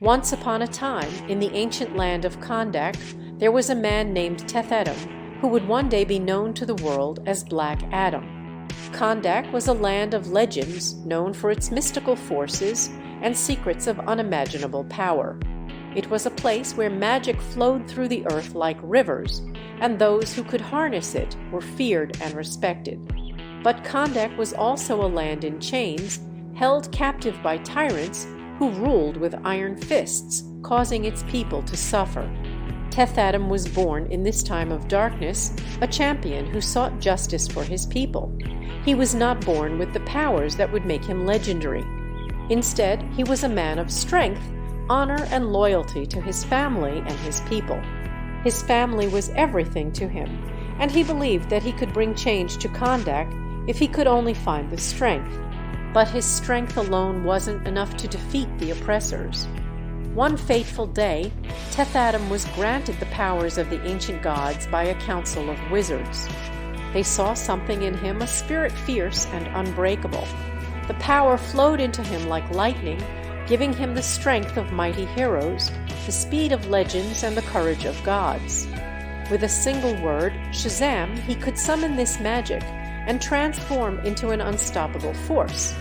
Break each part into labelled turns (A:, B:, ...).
A: Once upon a time, in the ancient land of Kahndaq, there was a man named Teth-Adam who would one day be known to the world as Black Adam. Kahndaq was a land of legends known for its mystical forces and secrets of unimaginable power. It was a place where magic flowed through the earth like rivers, and those who could harness it were feared and respected. But Kahndaq was also a land in chains, held captive by tyrants who ruled with iron fists, causing its people to suffer. Teth-Adam was born in this time of darkness, a champion who sought justice for his people. He was not born with the powers that would make him legendary. Instead, he was a man of strength, honor, and loyalty to his family and his people. His family was everything to him, and he believed that he could bring change to Kahndaq if he could only find the strength. But his strength alone wasn't enough to defeat the oppressors. One fateful day, Teth-Adam was granted the powers of the ancient gods by a council of wizards. They saw something in him, a spirit fierce and unbreakable. The power flowed into him like lightning, giving him the strength of mighty heroes, the speed of legends, and the courage of gods. With a single word, Shazam, he could summon this magic and transform into an unstoppable force.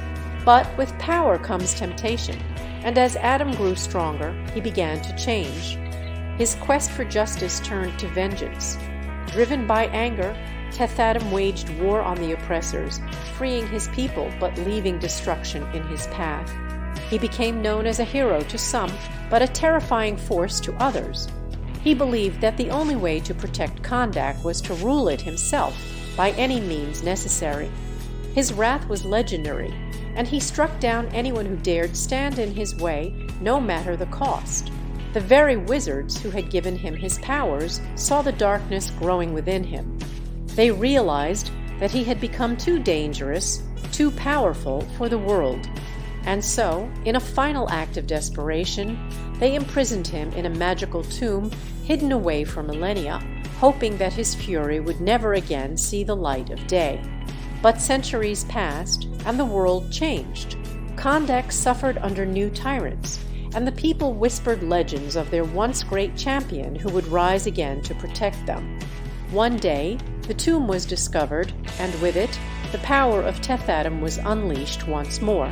A: But with power comes temptation, and as Adam grew stronger, he began to change. His quest for justice turned to vengeance. Driven by anger, Teth-Adam waged war on the oppressors, freeing his people but leaving destruction in his path. He became known as a hero to some, but a terrifying force to others. He believed that the only way to protect Kahndaq was to rule it himself, by any means necessary. His wrath was legendary, and he struck down anyone who dared stand in his way, no matter the cost. The very wizards who had given him his powers saw the darkness growing within him. They realized that he had become too dangerous, too powerful for the world. And so, in a final act of desperation, they imprisoned him in a magical tomb hidden away for millennia, hoping that his fury would never again see the light of day. But centuries passed, and the world changed. Kahndaq suffered under new tyrants, and the people whispered legends of their once great champion who would rise again to protect them. One day, the tomb was discovered, and with it, the power of Teth-Adam was unleashed once more.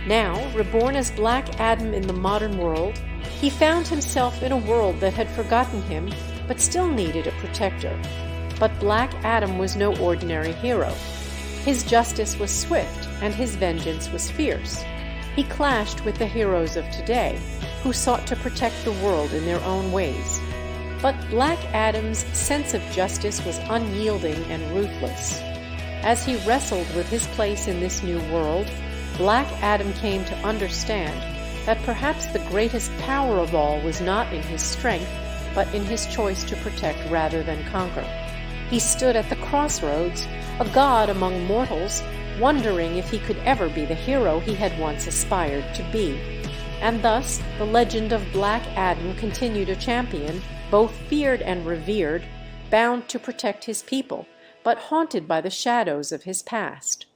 A: Now, reborn as Black Adam in the modern world, he found himself in a world that had forgotten him, but still needed a protector. But Black Adam was no ordinary hero. His justice was swift, and his vengeance was fierce. He clashed with the heroes of today, who sought to protect the world in their own ways. But Black Adam's sense of justice was unyielding and ruthless. As he wrestled with his place in this new world, Black Adam came to understand that perhaps the greatest power of all was not in his strength, but in his choice to protect rather than conquer. He stood at the crossroads, a god among mortals, wondering if he could ever be the hero he had once aspired to be. And thus, the legend of Black Adam continued a champion, both feared and revered, bound to protect his people, but haunted by the shadows of his past.